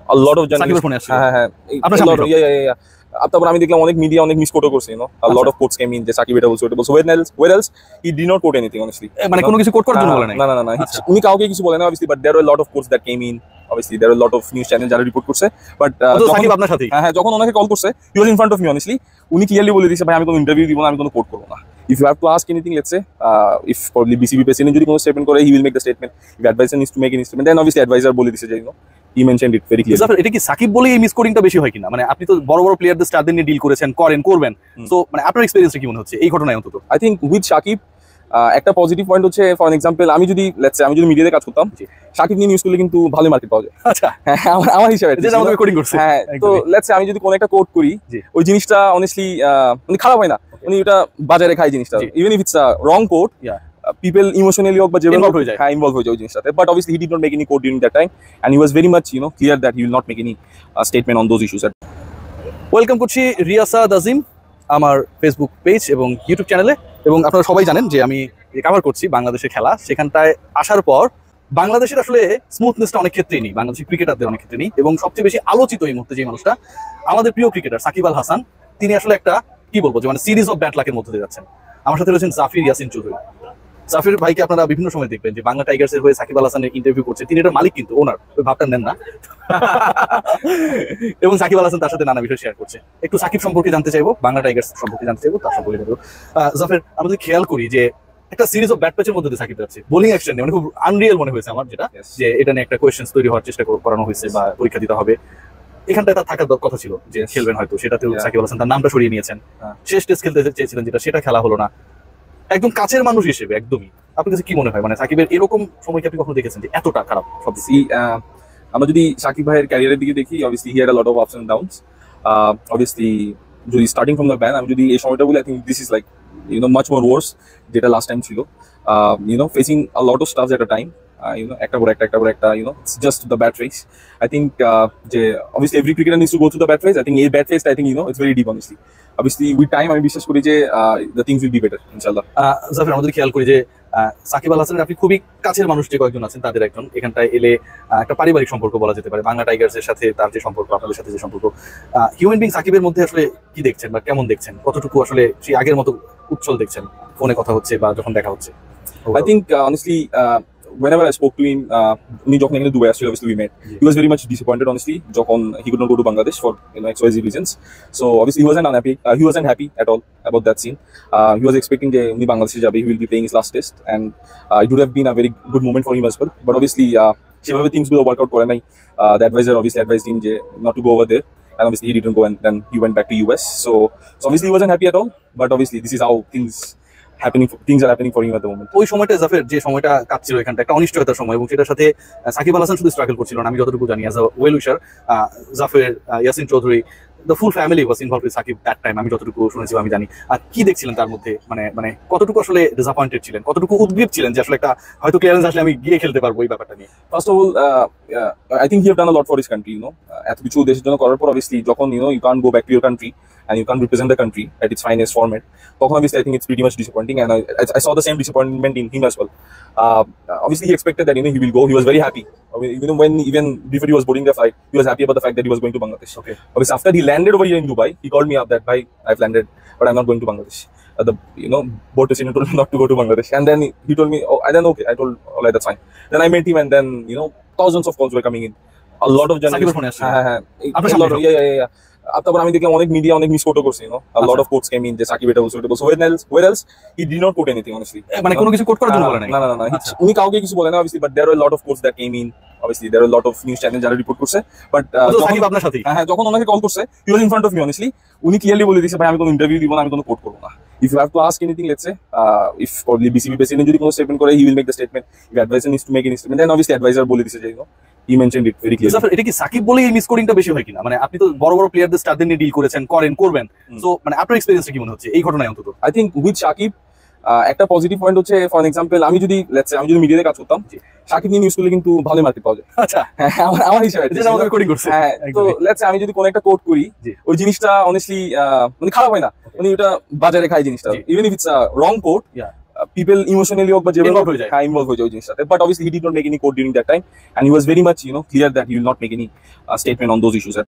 a lot of journalists আপনার সামনে তারপর আমি দেখলাম অনেক মিডিয়া অনেক মিসকোটও করছে a lot of quotes came in যে সাকিব এটা বলছে ওটা বলছে where else he did not quote anything honestly মানে কোনো কিছু কোট করার জন্য বলে নাই না উনি কাউকে কিছু বলে না obviously but there were a lot of quotes that came in obviously there were a lot of news channel যারা রিপোর্ট করছে but সাকিব আপনার সাথে হ্যাঁ যখন ওনাকে কল করছে he was in front of me honestly উনি ক্লিয়ারলি বলে দিয়েছে ভাই আমি কোনো ইন্টারভিউ দিব না আমি কোনো কোট করব না if you have to ask anything let's say if probably BCB president যদি কোনো স্টেটমেন্ট করে he will make the statement if advisor needs to make any statement then obviously advisor বলে দিয়েছে যে he mentioned it very clearly এটা কি সাকিব বলে এই মিসকোডিংটা বেশি হয় কিনা মানে আপনি তো বড় বড় প্লেয়ারদের স্টারদের নিয়ে ডিল করেছেন করবেন সো মানে আপনার এক্সপেরিয়েন্সটা কি মনে হচ্ছে এই ঘটনায় অন্তত I think with সাকিব একটা পজিটিভ পয়েন্ট হচ্ছে ফর এক্সাম্পল আমি যদি লেটস সে আমি যদি মিডিয়াতে কাজ করতাম সাকিব নিয়ে নিউজ করলে কিন্তু ভালো মার্কেট পাওয়া যায় আচ্ছা আমার হিসাবে যেটা আমাদের রেকর্ডিং করছে হ্যাঁ তো লেটস সে আমি যদি কোনো একটা কোট করি ওই জিনিসটা অনেস্টলি মানে খারাপ হয় না উনি এটা বাজারে খায় জিনিসটা even if it's a wrong quote people emotionally হোক বা যেভাবে ইনভলভ হয়ে যায় ওই জিনিসটাতে but obviously he did not make any quote during that time and he was very much clear that he will not make any statement on those issues welcome করছি রিয়াসাদ আজিম আমার Facebook page এবং YouTube চ্যানেলে এবং আপনারা সবাই জানেন যে আমি কভার করছি বাংলাদেশের খেলা সেখানটায় আসার পর বাংলাদেশের আসলে স্মুথনেসটা অনেক ক্ষেত্রেই নেই বাংলাদেশের ক্রিকেটারদের অনেক ক্ষেত্রে নেই এবং সবচেয়ে বেশি আলোচিত এই মুহূর্তে যে মানুষটা আমাদের প্রিয় ক্রিকেটার সাকিব আল হাসান তিনি আসলে একটা কি বলবো যে মানে সিরিজ অফ ব্যাড লাকের মধ্যে দিয়ে যাচ্ছেন আমার সাথে রয়েছেন জাফির ইয়াসিন চৌধুরী জাফির ভাইকে আপনারা বিভিন্ন সময় দেখবেন যে বাংলা টাইগার্সের হয়ে সাকিব আল হাসানের ইন্টারভিউ করছে তিনি এটা মালিক কিন্তু ওনার ওই ভাবটা নেন না এবং সাকিব আল হাসান তার সাথে নানা বিষয় শেয়ার করছে একটু সাকিব সম্পর্কে জানতে চাইবো বাংলা টাইগার্স সম্পর্কে জানতে চাইবো তার সম্পর্কে জানবো জাফির আমরা যদি খেয়াল করি যে একটা সিরিজ অফ ব্যাট প্যাচের মধ্যে দিয়ে সাকিব যাচ্ছে বোলিং অ্যাকশন মানে খুব আনরিয়েল মনে হয়েছে আমার যেটা যে এটা নিয়ে একটা কোয়েশ্চেন্স তৈরি হওয়ার চেষ্টা করানো হয়েছে বা পরীক্ষা দিতে হবে এখানটায় তার থাকার কথা ছিল যে খেলবেন হয়তো সেটাতেও সাকিব আল হাসান তার নামটা সরিয়ে নিয়েছেন শেষ টেস্ট খেলতে চেয়েছিলেন যেটা সেটা খেলা হলো না একদম কাছের মানুষ হিসেবে একদমই আপনার কাছে কি মনে হয় মানে সাকিবের এরকম সময় কি আপনি কখনো দেখেছেন যে এতটা খারাপ সব আমরা যদি সাকিব ভাইয়ের ক্যারিয়ারের দিকে দেখি obviously he had a lot of ups and downs obviously যদি স্টার্টিং ফ্রম দ্য ব্যান আমি যদি এই সময়টা বলি I think this is like much more worse যেটা লাস্ট টাইম ছিল facing a lot of stuff at a time একটা পর একটা it's just the bad phase I think যে obviously every cricketer needs to go through the bad phase I think এই bad phase I think it's very deep honestly obviously with time আমি বিশ্বাস করি যে the things will be better ইনশাআল্লাহ জাফর আমাদের খেয়াল করি যে সাকিব আল হাসানের আপনি খুবই কাছের মানুষ যে কয়েকজন আছেন তাদের একজন এখানটায় এলে একটা পারিবারিক সম্পর্ক বলা যেতে পারে বাংলা টাইগার্সের সাথে তার যে সম্পর্ক আপনাদের সাথে যে সম্পর্ক হিউম্যান বিং সাকিবের মধ্যে আসলে কি দেখছেন বা কেমন দেখছেন কতটুকু আসলে সেই আগের মতো উচ্ছল দেখছেন ফোনে কথা হচ্ছে বা যখন দেখা হচ্ছে I think honestly whenever I spoke to him উনি যখন এখানে দুবাই আসছিল obviously we met he was very much disappointed honestly যখন he could not go to Bangladesh for XYZ reasons so obviously he wasn't unhappy he wasn't happy at all about that scene he was expecting যে উনি বাংলাদেশে যাবে he will be playing his last test and it would have been a very good moment for him as well but obviously সেভাবে things গুলো work out করে নাই the advisor obviously advised him যে not to go over there and obviously he didn't go and then he went back to US so obviously he wasn't happy at all but obviously this is how things are happening for him at the moment ওই সময়টা জাফের যে সময়টা কাটছিল এখানটা একটা অনিশ্চয়তার সময় এবং সেটার সাথে সাকিব আল হাসান শুধু স্ট্রাগল করছিল না আমি যতটুকু জানি as a well wisher Zafar Yasin Chowdhury the full family was involved with Shakib that time আমি যতটুকু শুনেছি আমি জানি আর কি দেখছিলেন তার মধ্যে মানে কতটুকু আসলে ডিসঅ্যাপয়েন্টেড ছিলেন কতটুকু উদ্গ্রীব ছিলেন যে আসলে একটা হয়তো ক্লিয়ারেন্স আসলে আমি গিয়ে খেলতে পারবো এই ব্যাপারটা নিয়ে first of all I think he have done a lot for his country এত কিছু দেশের জন্য করার পর obviously যখন you can't go back to your country and you can't represent the country at its finest format তখন obviously I think it's pretty much disappointing and I saw the same disappointment in him as well obviously he expected that he will go he was very happy even before he was boarding the flight he was happy about the fact that he was going to Bangladesh okay obviously after he landed over here in Dubai he called me up that bhai I've landed but I'm not going to Bangladesh the board president told me not to go to Bangladesh and then he told me and then okay I told all right that's fine then I met him and then thousands of calls were coming in a lot of journalists yeah তারপর আমি দেখলাম অনেক media অনেক মিসকোটও করছে a lot of quotes came in যে সাকিব এটা বলছে ওটা বলছে where else he did not quote anything honestly মানে কোনো কিছু কোট করার জন্য বলে নাই না উনি কাউকে কিছু বলে না obviously but there were a lot of quotes that came in obviously there were a lot of news channel যারা রিপোর্ট করছে but সাকিব আপনার সাথে হ্যাঁ যখন ওনাকে কল করছে he was in front of me honestly উনি ক্লিয়ারলি বলে দিয়েছে ভাই আমি কোনো ইন্টারভিউ দিব না আমি কোনো কোট করব না if you have to ask anything let's say if probably BCB president যদি কোনো স্টেটমেন্ট করে he will make the statement if advisor needs to make any statement then obviously advisor বলে দিয়েছে যে he mentioned it very clearly এটা কি সাকিব বলে এই মিসকোডিংটা বেশি হয় কিনা মানে আপনি তো বড় বড় প্লেয়ারদের স্টারদের নিয়ে ডিল করেছেন করবেন সো মানে আপনার এক্সপেরিয়েন্সটা কি মনে হচ্ছে এই ঘটনায় অন্তত I think with সাকিব একটা পজিটিভ পয়েন্ট হচ্ছে ফর এক্সাম্পল আমি যদি লেটস সে আমি যদি মিডিয়াতে কাজ করতাম সাকিব নিয়ে নিউজ করলে কিন্তু ভালো মার্কেট পাওয়া যায় আচ্ছা আমার হিসাবে যেটা আমাদের রেকর্ডিং করছে তো লেটস সে আমি যদি কোনো একটা কোট করি ওই জিনিসটা অনেস্টলি মানে খারাপ হয় না উনি এটা বাজারে খায় জিনিসটা even if it's a wrong quote people emotionally হোক বা যেভাবে Involved হয়ে যায়। হ্যাঁ ইনভলভ হয়ে যায় ওই জিনিসটাতে, but obviously he did not make any quote during that time and he was very much clear that he will not make any statement on those issues.